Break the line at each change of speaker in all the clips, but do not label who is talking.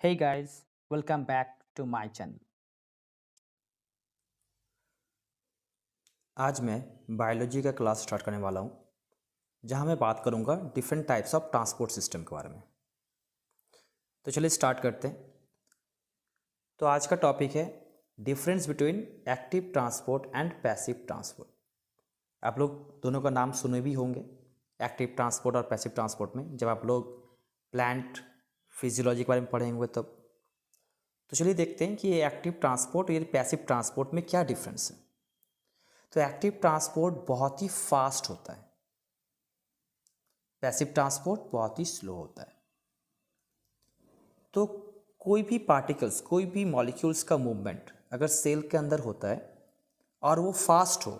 Hey guys, welcome back to my channel.
आज मैं biology का क्लास स्टार्ट करने वाला हूँ जहाँ मैं बात करूँगा different types of transport system के बारे में। तो चलिए स्टार्ट करते हैं। तो आज का टॉपिक है difference between active transport and passive transport. आप लोग दोनों का नाम सुने भी होंगे, एक्टिव ट्रांसपोर्ट और पैसिव ट्रांसपोर्ट में, जब आप लोग प्लांट फिजियोलॉजी के बारे में पढ़े होंगे तब। तो चलिए देखते हैं कि ये एक्टिव ट्रांसपोर्ट और ये पैसिव ट्रांसपोर्ट में क्या डिफरेंस है। तो एक्टिव ट्रांसपोर्ट बहुत ही फास्ट होता है, पैसिव ट्रांसपोर्ट बहुत ही स्लो होता है। तो कोई भी पार्टिकल्स, कोई भी मॉलिक्यूल्स का मूवमेंट अगर सेल के अंदर होता है और वो फास्ट हो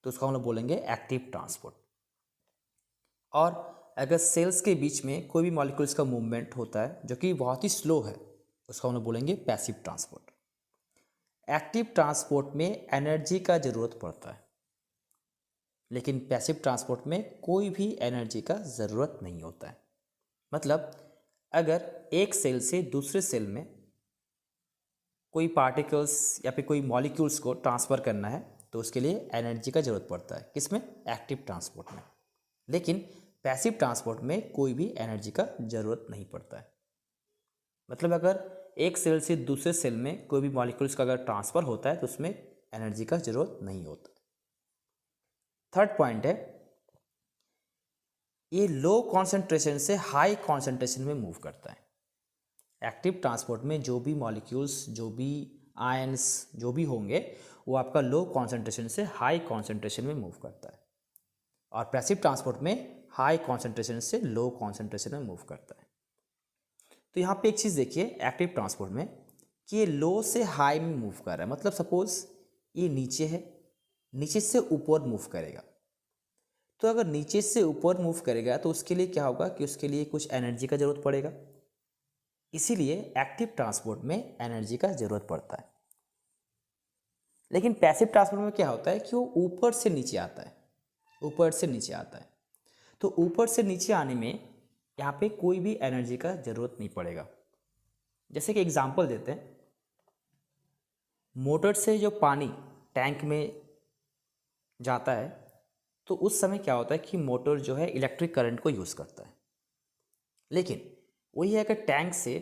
तो उसको हम लोग बोलेंगे एक्टिव ट्रांसपोर्ट। और अगर सेल्स के बीच में कोई भी मॉलिक्यूल्स का मूवमेंट होता है जो कि बहुत ही स्लो है, उसको हम लोग बोलेंगे पैसिव ट्रांसपोर्ट। एक्टिव ट्रांसपोर्ट में एनर्जी का ज़रूरत पड़ता है, लेकिन पैसिव ट्रांसपोर्ट में कोई भी एनर्जी का ज़रूरत नहीं होता है। मतलब अगर एक सेल से दूसरे सेल में कोई पार्टिकल्स या फिर कोई मॉलिक्यूल्स को ट्रांसफ़र करना है तो उसके लिए एनर्जी का ज़रूरत पड़ता है, किसमें? एक्टिव ट्रांसपोर्ट में। लेकिन पैसिव ट्रांसपोर्ट में कोई भी एनर्जी का ज़रूरत नहीं पड़ता है। मतलब अगर एक सेल से दूसरे सेल में कोई भी मॉलिक्यूल्स का अगर ट्रांसफ़र होता है तो उसमें एनर्जी का ज़रूरत नहीं होता। थर्ड पॉइंट है, ये लो कॉन्सेंट्रेशन से हाई कॉन्सेंट्रेशन में मूव करता है। एक्टिव ट्रांसपोर्ट में जो भी मॉलिक्यूल्स, जो भी आयंस, जो भी होंगे, वो आपका लो कॉन्सेंट्रेशन से हाई कॉन्सेंट्रेशन में मूव करता है। और पैसिव ट्रांसपोर्ट में हाई कॉन्सेंट्रेशन से लो कॉन्सेंट्रेशन में मूव करता है। तो यहाँ पे एक चीज़ देखिए एक्टिव ट्रांसपोर्ट में कि ये लो से हाई में मूव कर रहा है। मतलब सपोज ये नीचे है, नीचे से ऊपर मूव करेगा। तो अगर नीचे से ऊपर मूव करेगा तो उसके लिए क्या होगा कि उसके लिए कुछ एनर्जी का ज़रूरत पड़ेगा। इसीलिए एक्टिव ट्रांसपोर्ट में एनर्जी का ज़रूरत पड़ता है। लेकिन पैसिव ट्रांसपोर्ट में क्या होता है कि वो ऊपर से नीचे आता है, ऊपर से नीचे आता है। तो ऊपर से नीचे आने में यहाँ पे कोई भी एनर्जी का ज़रूरत नहीं पड़ेगा। जैसे कि एग्जांपल देते हैं, मोटर से जो पानी टैंक में जाता है तो उस समय क्या होता है कि मोटर जो है इलेक्ट्रिक करंट को यूज़ करता है। लेकिन वही अगर टैंक से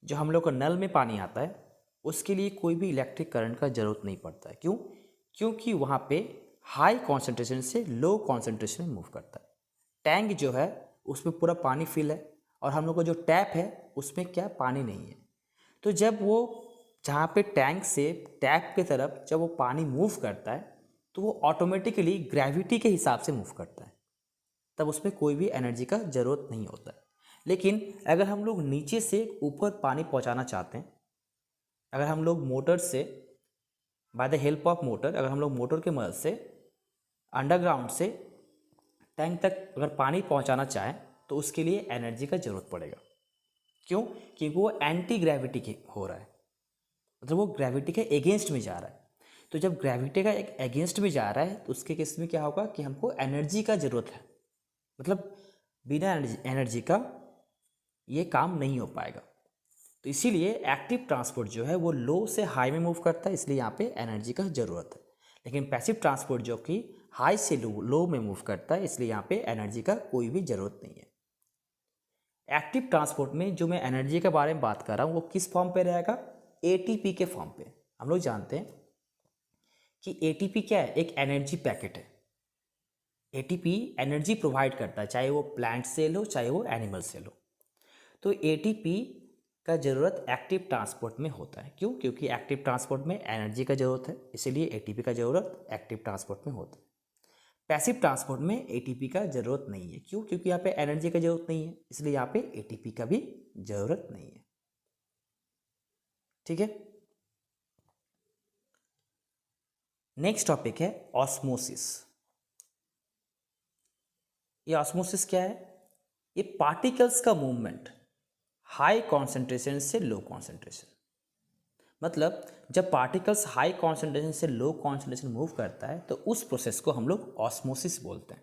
जो हम लोग का नल में पानी आता है उसके लिए कोई भी इलेक्ट्रिक करंट का ज़रूरत नहीं पड़ता है। क्यों? क्योंकि वहाँ पे हाई कॉन्सेंट्रेशन से लो कॉन्सेंट्रेशन में मूव करता है। टैंक जो है उसमें पूरा पानी फिल है और हम लोग का जो टैप है उसमें क्या पानी नहीं है। तो जब वो जहाँ पे टैंक से टैप की तरफ जब वो पानी मूव करता है तो वो ऑटोमेटिकली ग्रेविटी के हिसाब से मूव करता है, तब उसमें कोई भी एनर्जी का ज़रूरत नहीं होता है। लेकिन अगर हम लोग नीचे से ऊपर पानी पहुंचाना चाहते हैं, अगर हम लोग मोटर से by the help of motor, अगर हम लोग मोटर की मदद से अंडरग्राउंड से टैंक तक अगर पानी पहुंचाना चाहें तो उसके लिए एनर्जी का ज़रूरत पड़ेगा। क्यों? क्योंकि वो एंटी ग्रेविटी के हो रहा है, मतलब वो ग्रेविटी के अगेंस्ट में जा रहा है। तो जब ग्रेविटी का एक अगेंस्ट में जा रहा है तो उसके केस में क्या होगा कि हमको एनर्जी का ज़रूरत है। मतलब बिना एनर्जी का ये काम नहीं हो पाएगा। तो इसीलिए एक्टिव ट्रांसपोर्ट जो है वो लो से हाई में मूव करता है, इसलिए यहाँ पे एनर्जी का ज़रूरत है। लेकिन पैसिव ट्रांसपोर्ट जो कि हाई से लो में मूव करता है, इसलिए यहाँ पे एनर्जी का कोई भी ज़रूरत नहीं है। एक्टिव ट्रांसपोर्ट में जो मैं एनर्जी के बारे में बात कर रहा हूँ वो किस फॉर्म पे रहेगा? एटीपी के फॉर्म पे। हम लोग जानते हैं कि एटीपी क्या है? एक एनर्जी पैकेट है। एटीपी एनर्जी प्रोवाइड करता है, चाहे वो प्लांट सेल हो चाहे वो एनिमल सेल हो। तो एटीपी का ज़रूरत एक्टिव ट्रांसपोर्ट में होता है। क्यों? क्योंकि एक्टिव ट्रांसपोर्ट में एनर्जी का ज़रूरत है, इसीलिए एटीपी का ज़रूरत एक्टिव ट्रांसपोर्ट में होता है। पैसिव ट्रांसपोर्ट में एटीपी का ज़रूरत नहीं है। क्यों? क्योंकि यहाँ पे एनर्जी का ज़रूरत नहीं है, इसलिए यहाँ पे एटीपी का भी ज़रूरत नहीं है। ठीक है। नेक्स्ट टॉपिक है ऑस्मोसिस। ये ऑस्मोसिस क्या है? ये पार्टिकल्स का मूवमेंट हाई कॉन्सेंट्रेशन से लो कॉन्सेंट्रेशन। मतलब जब पार्टिकल्स हाई कॉन्सेंट्रेशन से लो कॉन्सेंट्रेशन मूव करता है तो उस प्रोसेस को हम लोग ऑस्मोसिस बोलते हैं।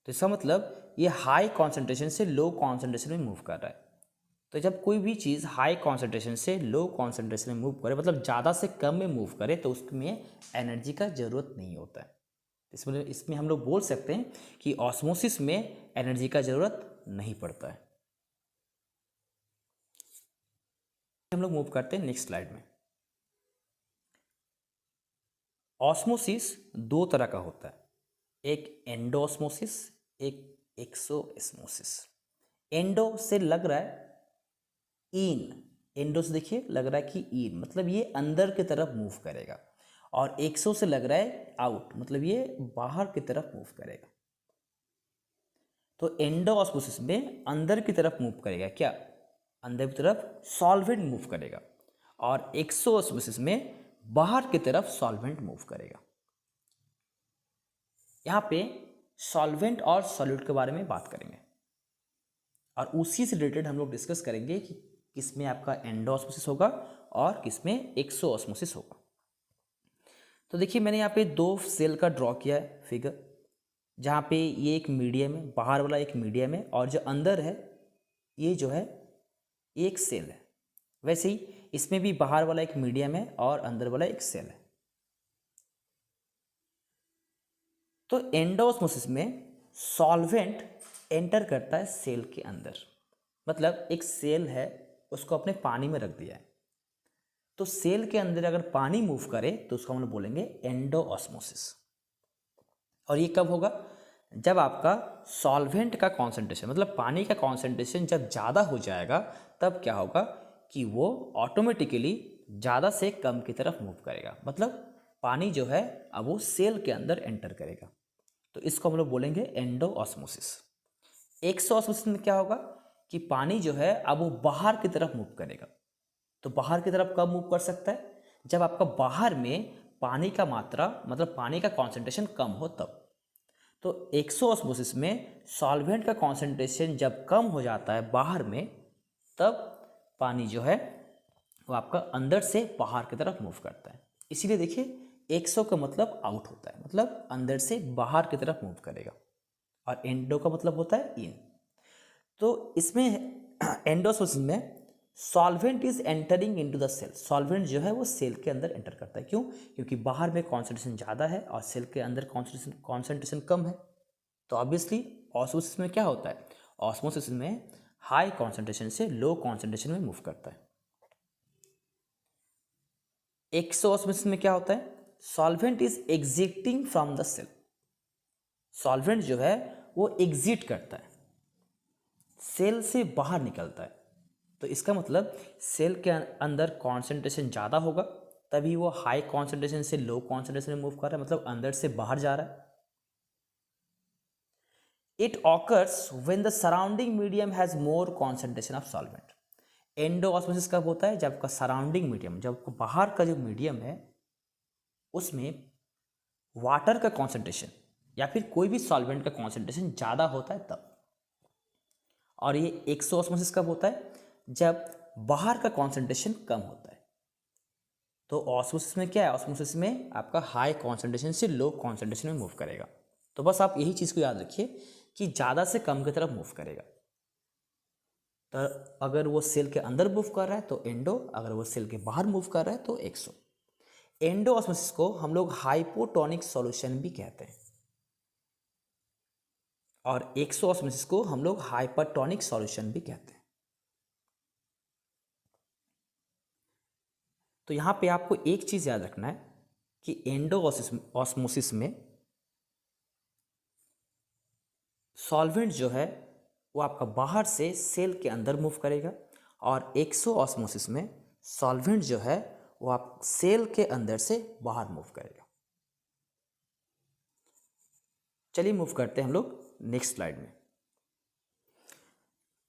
तो इसका मतलब ये हाई कॉन्सेंट्रेशन से लो कॉन्सेंट्रेशन में मूव कर रहा है। तो जब कोई भी चीज़ हाई कॉन्सेंट्रेशन से लो कॉन्सेंट्रेशन में मूव करे, मतलब ज़्यादा से कम में मूव करे, तो उसमें एनर्जी का ज़रूरत नहीं होता है। इसमें हम लोग बोल सकते हैं कि ऑस्मोसिस में एनर्जी का ज़रूरत नहीं पड़ता है। हम लोग मूव करते हैं नेक्स्ट स्लाइड में। ऑस्मोसिस दो तरह का होता है, एक एंडोऑस्मोसिस, एक एक्सोऑस्मोसिस। एंडो से लग रहा है इन, एंडो से देखिए लग रहा है कि इन, मतलब ये अंदर की तरफ मूव करेगा, और एक्सो से लग रहा है आउट, मतलब ये बाहर की तरफ मूव करेगा। तो एंडोऑस्मोसिस में अंदर की तरफ मूव करेगा, क्या अंदर की तरफ सॉल्वेंट मूव करेगा, और एक्सोऑस्मोसिस में बाहर की तरफ सॉल्वेंट मूव करेगा। यहाँ पे सॉल्वेंट और सॉल्यूट के बारे में बात करेंगे, और उसी से रिलेटेड हम लोग डिस्कस करेंगे कि किसमें आपका एंडोऑस्मोसिस होगा और किसमें एक्सोऑस्मोसिस होगा। तो देखिए मैंने यहाँ पे दो सेल का ड्रॉ किया है फिगर, जहाँ पे ये एक मीडियम है, बाहर वाला एक मीडियम है, और जो अंदर है ये जो है एक सेल है। वैसे ही इसमें भी बाहर वाला एक मीडियम है और अंदर वाला एक सेल है। तो एंडोऑस्मोसिस में सॉल्वेंट एंटर करता है सेल के अंदर, मतलब एक सेल है उसको अपने पानी में रख दिया है, तो सेल के अंदर अगर पानी मूव करे तो उसको हम लोग बोलेंगे एंडोऑस्मोसिस। और ये कब होगा, जब आपका सॉल्वेंट का कॉन्सेंट्रेशन, मतलब पानी का कॉन्सेंट्रेशन जब ज़्यादा हो जाएगा, तब क्या होगा कि वो ऑटोमेटिकली ज़्यादा से कम की तरफ मूव करेगा, मतलब पानी जो है अब वो सेल के अंदर एंटर करेगा, तो इसको हम लोग बोलेंगे एंडोऑस्मोसिस। एक्सोऑस्मोसिस में क्या होगा कि पानी जो है अब वो बाहर की तरफ मूव करेगा। तो बाहर की तरफ कब मूव कर सकता है, जब आपका बाहर में पानी का मात्रा, मतलब पानी का कॉन्सेंट्रेशन कम हो तब। तो एक्सोऑस्मोसिस में सॉल्वेंट का कॉन्सेंट्रेशन जब कम हो जाता है बाहर में, तब पानी जो है वो आपका अंदर से बाहर की तरफ मूव करता है। इसीलिए देखिए एक्सो का मतलब आउट होता है, मतलब अंदर से बाहर की तरफ मूव करेगा, और एंडो का मतलब होता है इन। तो इसमें एंडोऑस्मोसिस में solvent is entering into the cell, solvent जो है वो सेल के अंदर एंटर करता है। क्यों? क्योंकि बाहर में कॉन्सेंट्रेशन ज़्यादा है और सेल के अंदर कॉन्सेंट्रेशन कम है। तो ऑब्वियसली ऑस्मोसिस में क्या होता है, ऑस्मोसिस में हाई कॉन्सेंट्रेशन से लो कॉन्सेंट्रेशन में मूव करता है। एक्सोऑस्मोसिस में क्या होता है, solvent is exiting from the cell, solvent जो है वो एग्जिट करता है, सेल से बाहर निकलता है। तो इसका मतलब सेल के अंदर कॉन्सेंट्रेशन ज़्यादा होगा, तभी वो हाई कॉन्सेंट्रेशन से लो कॉन्सेंट्रेशन में मूव कर रहा है, मतलब अंदर से बाहर जा रहा है। It occurs when the surrounding medium has more concentration of solvent. Endosmosis कब होता है, जब का सराउंडिंग मीडियम, जब बाहर का जो मीडियम है उसमें वाटर का कॉन्सेंट्रेशन या फिर कोई भी सॉल्वेंट का कॉन्सेंट्रेशन ज़्यादा होता है तब। और ये एक्सोऑस्मोसिस कब होता है, जब बाहर का कॉन्सेंट्रेशन कम होता है। तो ऑस्मोसिस में क्या है, ऑस्मोसिस में आपका हाई कॉन्सेंट्रेशन से लो कॉन्सेंट्रेशन में मूव करेगा। तो बस आप यही चीज़ को याद रखिए कि ज़्यादा से कम की तरफ मूव करेगा। तो अगर वो सेल के अंदर मूव कर रहा है तो एंडो, अगर वो सेल के बाहर मूव कर रहा है तो एक्सो। एंडोऑस्मोसिस को हम लोग हाइपोटोनिक सॉल्यूशन भी कहते हैं, और एक्सोऑस्मोसिस को हम लोग हाइपरटोनिक सॉल्यूशन भी कहते हैं। तो यहाँ पे आपको एक चीज़ याद रखना है कि एंडोऑस्मोसिस में सॉल्वेंट जो है वो आपका बाहर से सेल के अंदर मूव करेगा, और एक्सोऑस्मोसिस में सॉल्वेंट जो है वो आप सेल के अंदर से बाहर मूव करेगा। चलिए मूव करते हैं हम लोग नेक्स्ट स्लाइड में।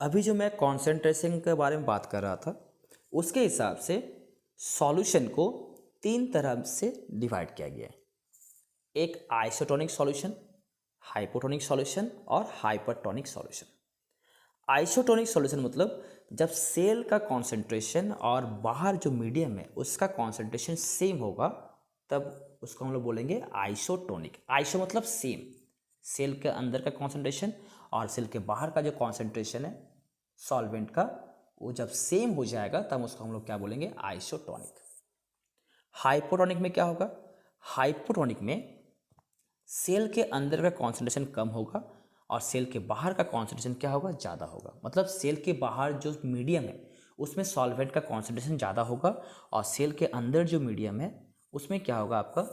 अभी जो मैं कॉन्सेंट्रेशन के बारे में बात कर रहा था, उसके हिसाब से सॉल्यूशन को तीन तरह से डिवाइड किया गया है। एक आइसोटोनिक सॉल्यूशन, हाइपोटोनिक सॉल्यूशन और हाइपरटोनिक सॉल्यूशन। आइसोटोनिक सॉल्यूशन मतलब जब सेल का कॉन्सेंट्रेशन और बाहर जो मीडियम है उसका कॉन्सेंट्रेशन सेम होगा, तब उसको हम लोग बोलेंगे आइसोटोनिक। आइसो मतलब सेम, सेल के अंदर का कॉन्सेंट्रेशन और सेल के बाहर का जो कॉन्सेंट्रेशन है सॉल्वेंट का, वो जब सेम हो जाएगा तब उसको हम लोग क्या बोलेंगे, आइसोटोनिक। हाइपोटोनिक में क्या होगा, हाइपोटोनिक में सेल के अंदर का कॉन्सेंट्रेशन कम होगा और सेल के बाहर का कॉन्सेंट्रेशन क्या होगा, ज़्यादा होगा। मतलब सेल के बाहर जो मीडियम है उसमें सॉल्वेंट का कॉन्सेंट्रेशन ज़्यादा होगा और सेल के अंदर जो मीडियम है उसमें क्या होगा, आपका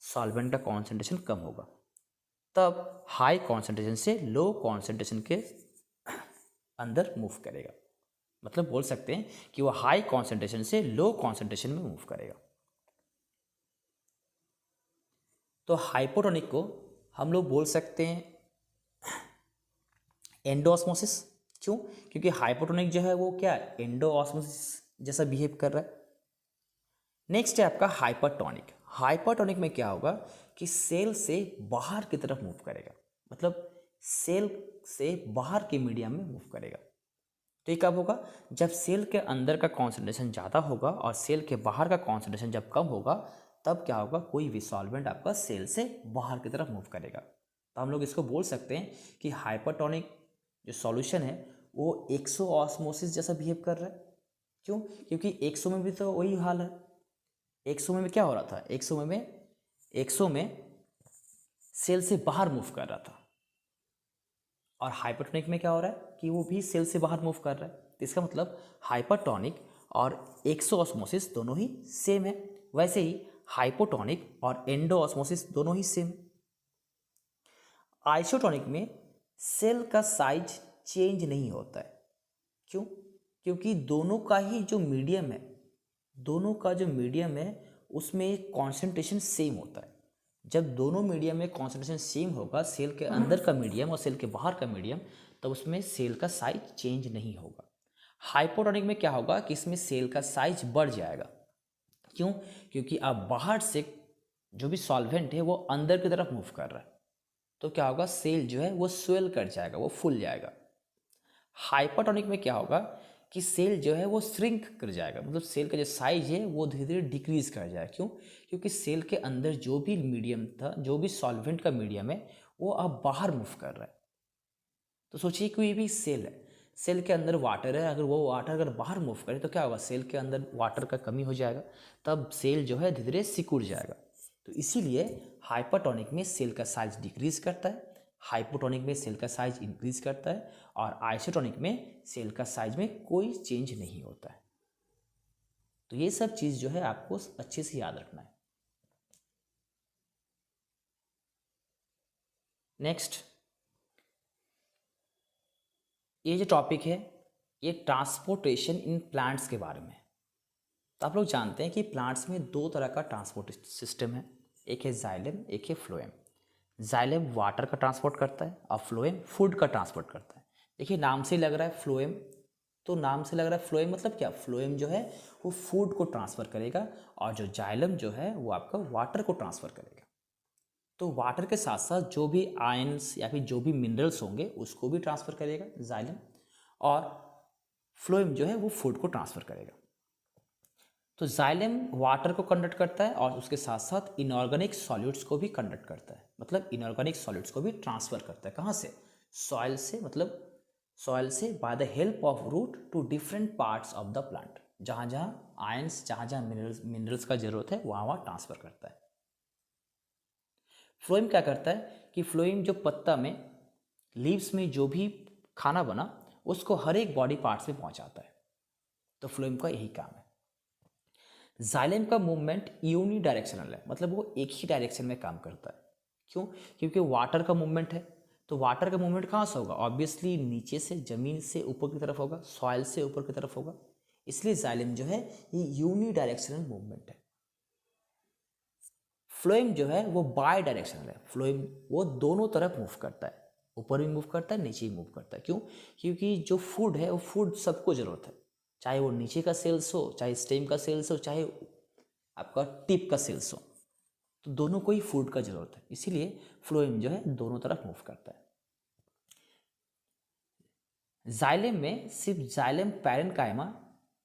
सॉल्वेंट का कॉन्सेंट्रेशन कम होगा। तब हाई कॉन्सेंट्रेशन से लो कॉन्सेंट्रेशन के अंदर मूव करेगा। मतलब बोल सकते हैं कि वो हाई कॉन्सेंट्रेशन से लो कॉन्सेंट्रेशन में मूव करेगा। तो हाइपोटोनिक को हम लोग बोल सकते हैं एंडोऑस्मोसिस। क्यों? क्योंकि हाइपोटोनिक जो है वो क्या एंडोऑस्मोसिस जैसा बिहेव कर रहा है। नेक्स्ट है आपका हाइपरटोनिक। हाइपरटोनिक में क्या होगा कि सेल से बाहर की तरफ मूव करेगा, मतलब सेल से बाहर के मीडियम में मूव करेगा। तो ये कब होगा, जब सेल के अंदर का कॉन्सेंट्रेशन ज़्यादा होगा और सेल के बाहर का कॉन्सेंट्रेशन जब कम होगा, तब क्या होगा, कोई भी सॉल्वेंट आपका सेल से बाहर की तरफ मूव करेगा। तो हम लोग इसको बोल सकते हैं कि हाइपरटोनिक जो सॉल्यूशन है वो एक्सोऑस्मोसिस जैसा बिहेव कर रहा है। क्यों? क्योंकि एक्सो में भी तो वही हाल है। एक्सो में क्या हो रहा था, एक्सो में सेल से बाहर मूव कर रहा था और हाइपरटोनिक में क्या हो रहा है कि वो भी सेल से बाहर मूव कर रहा है। तो इसका मतलब हाइपरटोनिक और एक्सोऑस्मोसिस दोनों ही सेम है। वैसे ही हाइपोटोनिक और एंडोऑस्मोसिस दोनों ही सेम। आइसोटोनिक में सेल का साइज चेंज नहीं होता है। क्यों? क्योंकि दोनों का जो मीडियम है उसमें कॉन्सेंट्रेशन सेम होता है। जब दोनों मीडियम में कॉन्सेंट्रेशन सेम होगा, सेल के अंदर का मीडियम और सेल के बाहर का मीडियम, तो उसमें सेल का साइज चेंज नहीं होगा। हाइपोटोनिक में क्या होगा कि इसमें सेल का साइज बढ़ जाएगा। क्यों? क्योंकि अब बाहर से जो भी सॉल्वेंट है वो अंदर की तरफ मूव कर रहा है, तो क्या होगा, सेल जो है वो स्वेल कर जाएगा, वो फूल जाएगा। हाइपरटोनिक में क्या होगा कि सेल जो है वो श्रिंक कर जाएगा, मतलब सेल का जो साइज है वो धीरे धीरे डिक्रीज कर जाएगा। क्यों? क्योंकि सेल के अंदर जो भी मीडियम था, जो भी सॉल्वेंट का मीडियम है, वो अब बाहर मूव कर रहा है। तो सोचिए कोई भी सेल है, सेल के अंदर वाटर है, अगर वो वाटर अगर बाहर मूव करे तो क्या होगा, सेल के अंदर वाटर का कमी हो जाएगा, तब सेल जो है धीरे धीरे सिकुड़ जाएगा। तो इसीलिए हाइपरटोनिक में सेल का साइज डिक्रीज करता है, हाइपोटोनिक में सेल का साइज इंक्रीज करता है और आइसोटोनिक में सेल का साइज में कोई चेंज नहीं होता है। तो ये सब चीज़ जो है आपको अच्छे से याद रखना है। नेक्स्ट, ये जो टॉपिक है ये ट्रांसपोर्टेशन इन प्लांट्स के बारे में है। तो आप लोग जानते हैं कि प्लांट्स में दो तरह का ट्रांसपोर्ट सिस्टम है, एक है जाइलम, एक है फ्लोएम। जाइलम वाटर का ट्रांसपोर्ट करता है और फ्लोएम फूड का ट्रांसपोर्ट करता है। देखिए नाम से लग रहा है फ्लोएम, तो नाम से लग रहा है फ्लोएम मतलब क्या, फ्लोएम जो है वो फूड को ट्रांसफ़र करेगा और जो जाइलम जो है वो आपका वाटर को ट्रांसफ़र करेगा। तो वाटर के साथ साथ जो भी आयंस या फिर जो भी मिनरल्स होंगे उसको भी ट्रांसफ़र करेगा जाइलम, और फ्लोएम जो है वो फूड को ट्रांसफ़र करेगा। तो जाइलम वाटर को कंडक्ट करता है और उसके साथ साथ इनऑर्गेनिक सॉल्यूट्स को भी कंडक्ट करता है, मतलब इनऑर्गेनिक सॉल्यूट्स को भी ट्रांसफ़र करता है। कहाँ से? सॉइल से, मतलब सॉइल से by the help of root to different parts of the plant. जहाँ जहाँ आयंस, जहाँ जहाँ मिनरल्स का जरूरत है वहाँ वहाँ ट्रांसफ़र करता है। फ्लोएम क्या करता है कि फ्लोएम जो पत्ता में, लीव्स में जो भी खाना बना उसको हर एक बॉडी पार्ट्स में पहुँचाता है। तो फ्लोएम का यही काम है। जाइलम का मूवमेंट यूनी डायरेक्शनल है, मतलब वो एक ही डायरेक्शन में काम करता है। क्यों? क्योंकि वाटर का मूवमेंट है, तो वाटर का मूवमेंट कहाँ से होगा, ऑब्वियसली नीचे से, जमीन से ऊपर की तरफ होगा, सॉइल से ऊपर की तरफ होगा। इसलिए जाइलम जो है ये यूनी डायरेक्शनल मूवमेंट है। फ्लोएम जो है वो बाय डायरेक्शनल है, फ्लोएम वो दोनों तरफ मूव करता है, ऊपर भी मूव करता है, नीचे भी मूव करता है। क्यों? क्योंकि जो फूड है वो फूड सबको ज़रूरत है, चाहे वो नीचे का सेल्स हो, चाहे स्टेम का सेल्स हो, चाहे आपका टिप का सेल्स हो, तो दोनों को ही फूड का ज़रूरत है। इसीलिए फ्लोएम जो है दोनों तरफ मूव करता है। जाइलम में सिर्फ जाइलम पैरेन्काइमा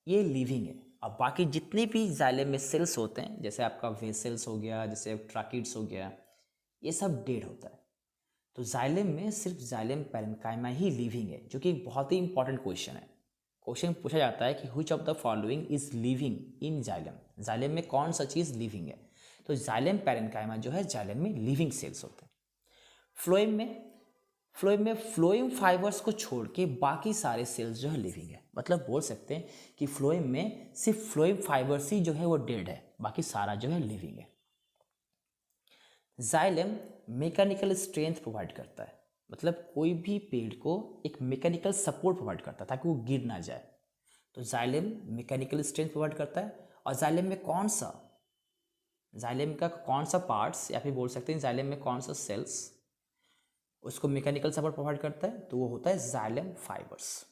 ये लिविंग है, अब बाकी जितने भी जाइलम में सेल्स होते हैं, जैसे आपका वेसल्स हो गया, जैसे ट्रैकिड्स हो गया, ये सब डेड होता है। तो जाइलम में सिर्फ जाइलम पैरेन्काइमा ही लिविंग है, जो कि एक बहुत ही इंपॉर्टेंट क्वेश्चन है। क्वेश्चन पूछा जाता है कि which of the following is living in xylem, xylem में कौन सा चीज़ लिविंग है, तो जाइलम पैरेन्काइमा जो है जाइलम में लिविंग सेल्स होते हैं। फ्लोएम में फ्लोएम फाइबर्स को छोड़ के बाकी सारे सेल्स जो है लिविंग है। मतलब बोल सकते हैं कि फ्लोएम में सिर्फ फ्लोएम फाइबर्स ही जो है वो डेड है, बाकी सारा जो है लिविंग है। जाइलम मैकेनिकल स्ट्रेंथ प्रोवाइड करता है, मतलब कोई भी पेड़ को एक मैकेनिकल सपोर्ट प्रोवाइड करता है ताकि वो गिर ना जाए। तो जाइलम मैकेनिकल स्ट्रेंथ प्रोवाइड करता है। और जाइलम में जाइलम का कौन सा पार्ट्स या फिर बोल सकते हैं जाइलम में कौन सा सेल्स उसको मैकेनिकल सपोर्ट प्रोवाइड करता है, तो वो होता है जाइलम फाइबर्स।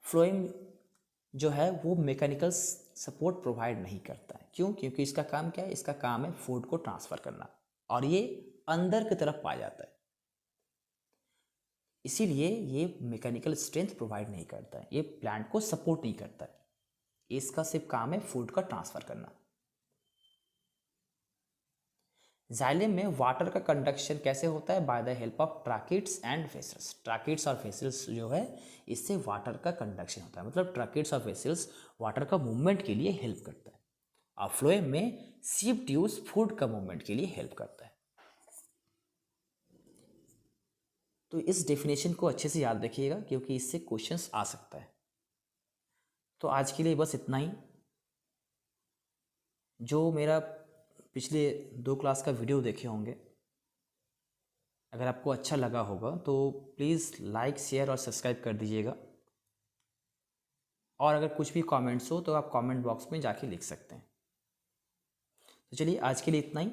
फ्लोएम जो है वो मैकेनिकल सपोर्ट प्रोवाइड नहीं करता है। क्यों? क्योंकि इसका काम क्या है, इसका काम है फूड को ट्रांसफ़र करना और ये अंदर की तरफ पाया जाता है, इसीलिए ये मैकेनिकल स्ट्रेंथ प्रोवाइड नहीं करता है, ये प्लांट को सपोर्ट नहीं करता है, इसका सिर्फ काम है फूड का ट्रांसफ़र करना। जाइलम में वाटर का कंडक्शन कैसे होता है? By the help of tracheids and vessels. Tracheids और वेसल्स जो है इससे वाटर का कंडक्शन होता है, मतलब ट्रैकिट्स और वेसल्स वाटर का मूवमेंट के लिए हेल्प करता है। और फ्लोएम में सीप ट्यूब्स फूड का मूवमेंट के लिए हेल्प करता है। तो इस डेफिनेशन को अच्छे से याद रखिएगा क्योंकि इससे क्वेश्चंस आ सकता है। तो आज के लिए बस इतना ही। जो मेरा पिछले 2 क्लास का वीडियो देखे होंगे, अगर आपको अच्छा लगा होगा तो प्लीज़ लाइक, शेयर और सब्सक्राइब कर दीजिएगा। और अगर कुछ भी कमेंट्स हो तो आप कमेंट बॉक्स में जाके लिख सकते हैं। तो चलिए आज के लिए इतना ही।